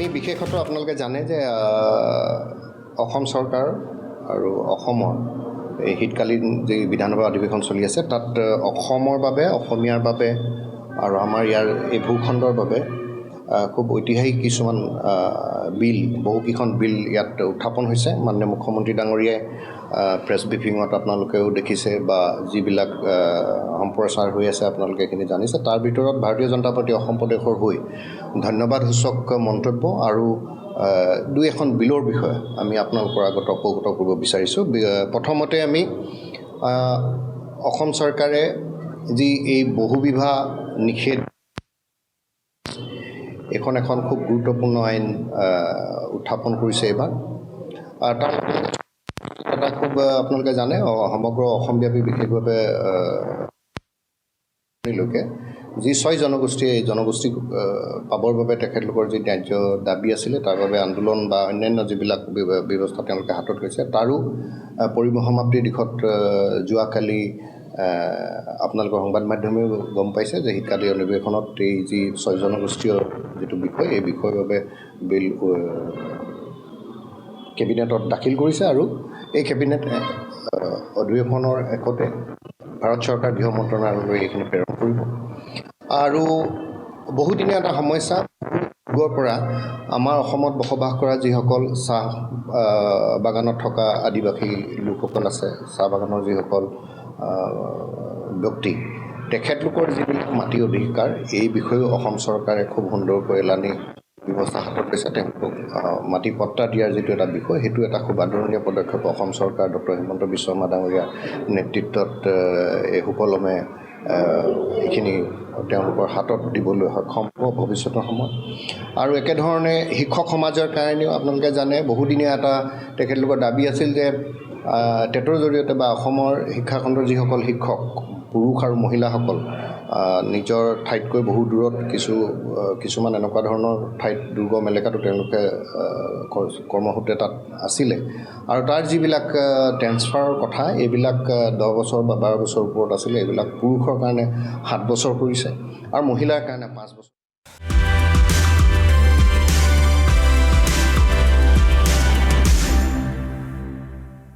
আমি বিশেষত আপোনালোকে জানে যে অসম চৰকাৰ আৰু অসমৰ এই শীতকালীন যি বিধানসভা অধিৱেশন চলি আছে তাত অসমৰ বাবে অসমীয়াৰ বাবে আৰু আমাৰ ইয়াৰ এই ভূখণ্ডৰ বাবে খুব ঐতিহাসিক কিছুমান বিল বহুকেইখন বিল ইয়াত উত্থাপন হৈছে। মাননীয় মুখ্যমন্ত্ৰী ডাঙৰীয়াই প্ৰেছ ব্ৰিফিঙত আপোনালোকেও দেখিছে বা যিবিলাক সম্প্ৰচাৰ হৈ আছে আপোনালোকে এইখিনি জানিছে। তাৰ ভিতৰত ভাৰতীয় জনতা পাৰ্টি অসম প্ৰদেশৰ হৈ ধন্যবাদসূচক মন্তব্য আৰু দুই এখন বিলৰ বিষয়ে আমি আপোনালোকৰ আগত অৱগত কৰিব বিচাৰিছোঁ। প্ৰথমতে আমি অসম চৰকাৰে যি এই বহুবিবাহ নিষেধ এখন খুব গুৰুত্বপূৰ্ণ আইন উত্থাপন কৰিছে এইবাৰ। তাৰ এটা খুব আপোনালোকে জানে সমগ্ৰ অসমব্যাপী বিশেষভাৱে লোকে যি 6 জনগোষ্ঠী এই জনগোষ্ঠীক পাবৰ বাবে তেখেতলোকৰ যি ন্যায্য দাবী আছিলে তাৰ বাবে আন্দোলন বা অন্যান্য যিবিলাক ব্যৱস্থা তেওঁলোকে হাতত লৈছে তাৰো পৰিসমাপ্তিৰ দিশত যোৱাকালি আপোনালোকৰ সংবাদ মাধ্যমেও গম পাইছে যে শীতকালীন অধিৱেশনত এই যি 6 জনগোষ্ঠীয় যিটো বিষয় এই বিষয়ৰ বাবে বিল কেবিনেটত দাখিল কৰিছে আৰু এই কেবিনেট অধিৱেশনৰ একতে ভাৰত চৰকাৰ গৃহ মন্ত্ৰণালয়লৈ এইখিনি প্ৰেৰণ কৰিব। আৰু বহুদিনীয়া এটা সমস্যা যুগৰ পৰা আমাৰ অসমত বসবাস কৰা যিসকল চাহ বাগানত থকা আদিবাসী লোকসকল আছে, চাহ বাগানৰ যিসকল ব্যক্তি তেখেতলোকৰ যিবিলাক মাটি অধিকাৰ এই বিষয়েও অসম চৰকাৰে খুব সুন্দৰকৈ এলানি ব্যৱস্থা হাতত লৈছে। তেওঁলোকক মাটি পট্টা দিয়াৰ যিটো এটা বিষয় সেইটো এটা খুব আদৰণীয় পদক্ষেপ অসম চৰকাৰ ডক্টৰ হিমন্ত বিশ্ব শৰ্মা ডাঙৰীয়াৰ নেতৃত্বত এই সুকলমে এইখিনি তেওঁলোকৰ হাতত দিবলৈ সক্ষম হ'ব ভৱিষ্যতৰ সময়ত। আৰু একেধৰণে শিক্ষক সমাজৰ কাৰণেও আপোনালোকে জানে বহুদিনীয়া এটা তেখেতলোকৰ দাবী আছিল যে টেটৰ জৰিয়তে বা অসমৰ শিক্ষাখণ্ডৰ যিসকল শিক্ষক পুৰুষ আৰু মহিলাসকল নিজৰ ঠাইতকৈ বহু দূৰত কিছুমান এনেকুৱা ধৰণৰ ঠাইত দুৰ্গম এলেকাতো তেওঁলোকে কৰ্মসূত্ৰে তাত আছিলে আৰু তাৰ যিবিলাক ট্ৰেন্সফাৰৰ কথা এইবিলাক 10 বছৰ বা 12 বছৰ ওপৰত আছিলে এইবিলাক পুৰুষৰ কাৰণে 7 বছৰ কৰিছে আৰু মহিলাৰ কাৰণে 5 বছৰ।